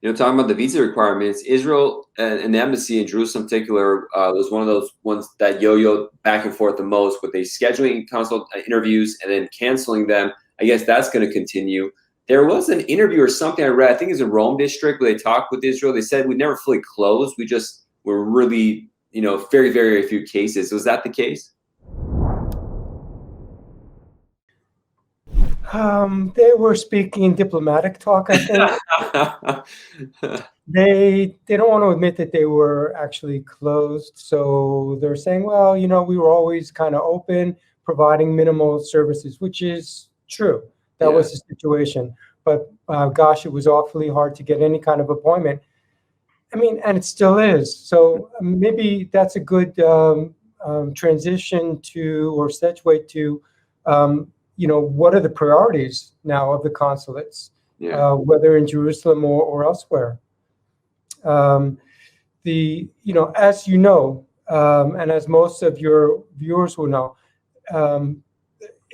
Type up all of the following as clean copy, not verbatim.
Talking about the visa requirements, Israel and the embassy in Jerusalem in particular was one of those ones that yo-yo back and forth the most with they scheduling consul interviews and then canceling them. I guess that's going to continue. There was an interview or something I read, I think it's in Rome district, where they talked with Israel. They said we never fully closed. We just were really, very, very few cases. Was that the case? They were speaking diplomatic talk, I think. They don't want to admit that they were actually closed. So they're saying, well, we were always kind of open, providing minimal services, which is true. That was the situation. But gosh, it was awfully hard to get any kind of appointment. I mean, and it still is. So maybe that's a good transition to, or segue to, what are the priorities now of the consulates, whether in Jerusalem or elsewhere? As and as most of your viewers will know,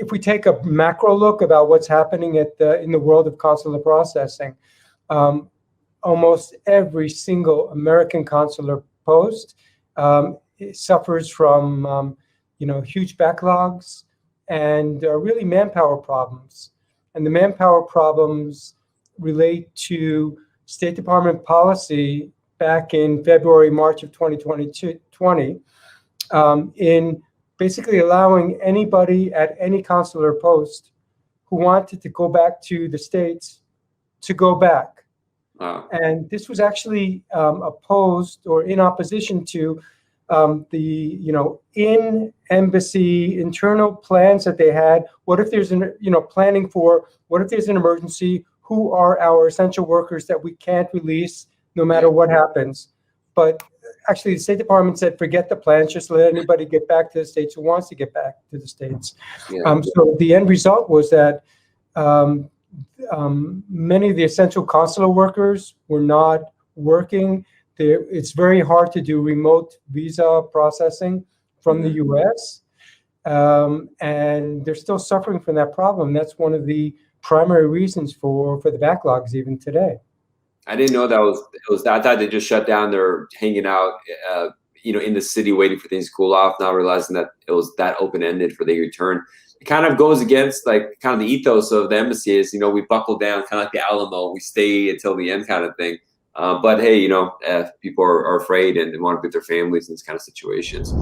if we take a macro look about what's happening in the world of consular processing, almost every single American consular post suffers from huge backlogs and really manpower problems. And the manpower problems relate to State Department policy back in February, March of 2020, in basically allowing anybody at any consular post who wanted to go back to the States to go back. Wow. And this was actually opposed or in opposition to the in-embassy internal plans that they had. What if there's planning for what if there's an emergency? Who are our essential workers that we can't release no matter what happens? But actually, the State Department said, forget the plans, just let anybody get back to the States who wants to get back to the States. Yeah. So the end result was that many of the essential consular workers were not working. It's very hard to do remote visa processing from the U.S., and they're still suffering from that problem. That's one of the primary reasons for the backlogs even today. I didn't know that was that. I thought they just shut down. They're hanging out, in the city waiting for things to cool off, not realizing that it was that open-ended for the return. It kind of goes against kind of the ethos of the embassy is, we buckle down, kind of like the Alamo, we stay until the end kind of thing. But hey, people are afraid and they want to be with their families in these kind of situations.